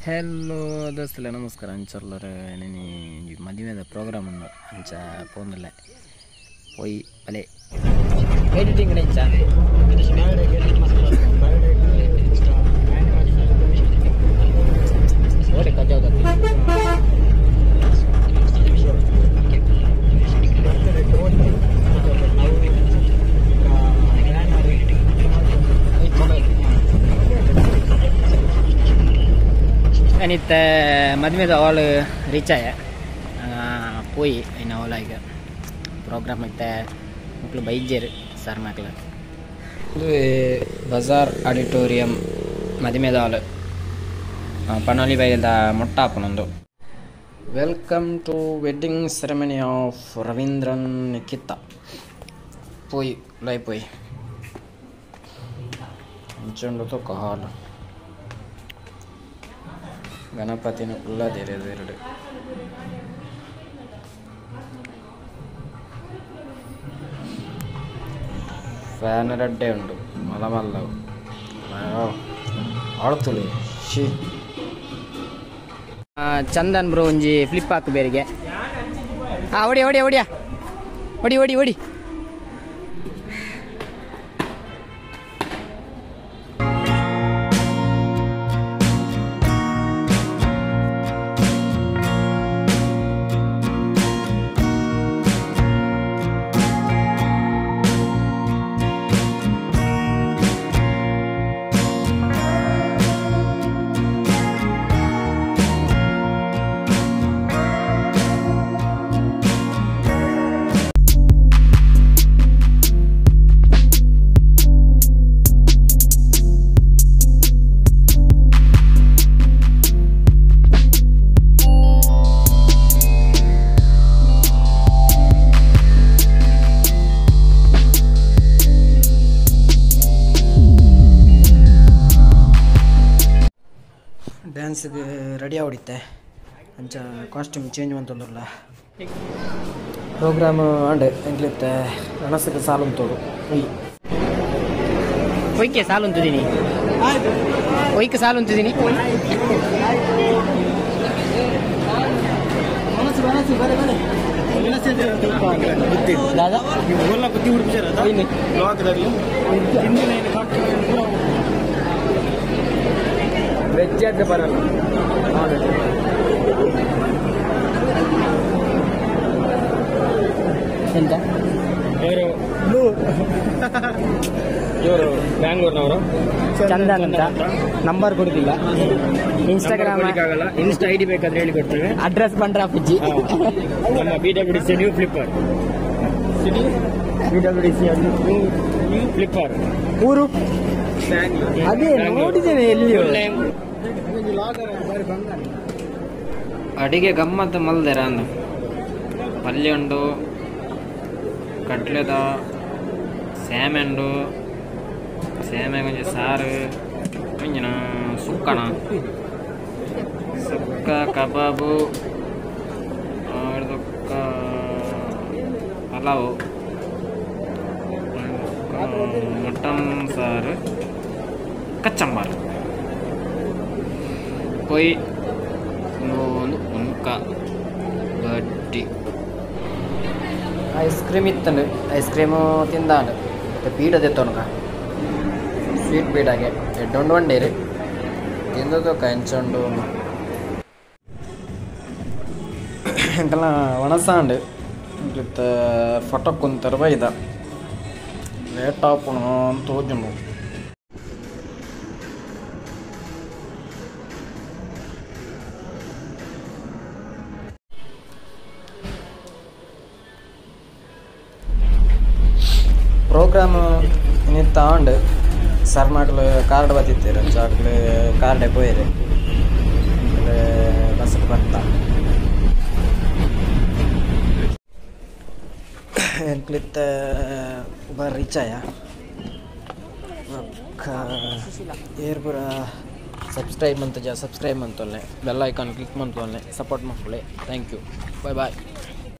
hello ದೋಸ್ತಲೆ ನಮಸ್ಕಾರ ಅಂಚಲ್ಲರ ನೀನು ಮದುವೆದ program ಉಂಡು ಅಂಚ ಫೋನಲ್ಲೇ ಪೋಯಿ ಅಲೆ ಎಡಿಟಿಂಗ್ ಇಂಚ ಓಡಿ ಕಜಾವದತ್ತಿ ಅನಿತ ಮದುವೆದ ಹಾಲ್ ರೀಚ್ ಆಯ ಪೋಯಿ ಇನ್ನು ಹಾಲಾಗ ಪ್ರೋಗ್ರಾಮ್ ಇತ್ತ ಮಕ್ಕಳು ಬೈಜರ್ ಸರ್ ಮಕ್ಕಳು ಇದು ಬಜಾರ್ ಆಡಿಟೋರಿಯಂ ಮದುವೆದ ಹಾಲ್ ಪನೋಲಿ ಬೈದ ಮೊಟ್ಟ ಹಾಪನೊಂದು welcome to wedding ceremony of Ravindran Nikhita ಪೋಯಿ ಲೈ ಪೋಯಿ ಇಂಚೊಂಡು ತೂಕ ಹಾಲು ಗಣಪತಿನ ಫುಲ್ಲ ಎರಡು ಫ್ಯಾನ್ ರಡ್ಡೆ ಉಂಡು ಮಲ ಮಲ್ಲವು ಆಳ್ತುಳಿ ಶಿ ಚಂದನ್ ಬ್ರೋ ಒಂಜಿ ಫ್ಲಿಪ್ ಹಾಕು ಬೇರೆಗೆ ಒಡಿ ಒಡಿ ಒಡಿಯಾ ಒಡಿ ಒಡಿ ಒಡಿ ಡ್ಯಾನ್ಸ್ಗೆ ರೆಡಿ ಆಡಿತ್ತೆ ಅಂಚ ಕಾಸ್ಟ್ಯೂಮ್ ಚೇಂಜ್ ಅಂತಂದ್ರಲ್ಲ ಪ್ರೋಗ್ರಾಮ್ ಆಂಡೆ ಎಂಕ್ಲಿತ್ತೆ ಗಣಸಕ್ಕೆ ಸಾಲು ಉಂತೋಡು ಒಯ್ಕೆ ಸಾಲು ಉಂತಿದ್ದೀನಿ ಒಯ್ಕೆ ಸಾಲು ಉಂತಿದ್ದೀನಿ ದಾದಾ ವೆಜ್ ಆದ್ರೆ ಬರಲ್ಲ ಎಂತ ಇವರು ಬ್ಯಾಂಗ್ಳೂರ್ನವರು ಚಂದನ್ ಅಂತ ನಂಬರ್ ಕೊಡುದಿಲ್ಲ ಇನ್ಸ್ಟಾಗ್ರಾಮ್ ಆಗಲ್ಲ ಇನ್ಸ್ಟಾ ಐಡಿ ಬೇಕಾದ್ರೆ ಹೇಳಿ ಕೊಡ್ತೇವೆ ಅಡ್ರೆಸ್ ಬಂಡ್ರ ಅಪ್ಪಿಜಿ ನಮ್ಮ BWDC new flipper city BWDC new flipper ಊರು ಅದೇ ನೋಡಿದ್ದೇನೆ ಎಲ್ಲಿ ಅಡಿಗೆ ಗಮ್ಮತ್ತು ಮಲ್ದೆರ ಅಂದು ಪಲ್ಯ ಉಂಡು ಕಟ್ಲೆದ ಸ್ಯಾಮೆ ಉಂಡು ಸ್ಯಾಮೆ ಕೊಂಚ ಸಾರು ಕೊಂಚನ ಸುಕ್ಕಣ ಸುಕ್ಕ ಕಬಾಬು ಪಲಾವು ಮಟನ್ ಸಾರು ಕಚ್ಚಂಬಾರು ಪೊಯ್ ಉನ್ಕ ಬಡ್ಡಿ ಐಸ್ ಕ್ರೀಮ್ ಇತ್ತಂಡು ಐಸ್ ಕ್ರೀಮು ತಿಂದಾಂಡು ಮತ್ತೆ ಪೀಡ ತೆತ್ತೋಣಕ ಸ್ವೀಟ್ ಪೀಡಾಗೆ ಎಡ್ಡೊಂಡು ಒಂಡೇರಿ ತಿಂದದು ಕಂಚೊಂಡು ಎಂಕಲ್ಲ ಒಣಸಾಂಡು ಮತ್ತೆ ಫೋಟೋ ಕುಂತರ ಬೈದ ಲೇಟ್ ಆಪುಣು ಅಂತ ಹೋಜುಂಡು ಪ್ರೋಗ್ರಾಮ್ ಇನ್ನಿತ್ತ ಆಂಡು ಸರ್ ಮಕ್ಕಳು ಕಾರ್ಡ್ ಬತ್ತಿತ್ತೀರ ಚಾಕ್ಲು ಕಾರ್ಡೆ ಪೋಯಿರಿ ಬಸ್ಸಲ್ಲಿ ಬರ್ತಾ ಎಂಕ್ಲಿತ್ತ ಬರ್ ರೀಚಾಯ ಏರ್ ಪೂರ ಸಬ್ಸ್ಕ್ರೈಬ್ ಅಂತೊಲ್ಲೆ ಬೆಲ್ ಐಕಾನ್ ಕ್ಲಿಕ್ ಮಂತೊಲ್ಲೆ ಸಪೋರ್ಟ್ ಮಾಡ್ಕೊಳ್ಳಿ ಥ್ಯಾಂಕ್ ಯು ಬಾಯ್ ಬಾಯ್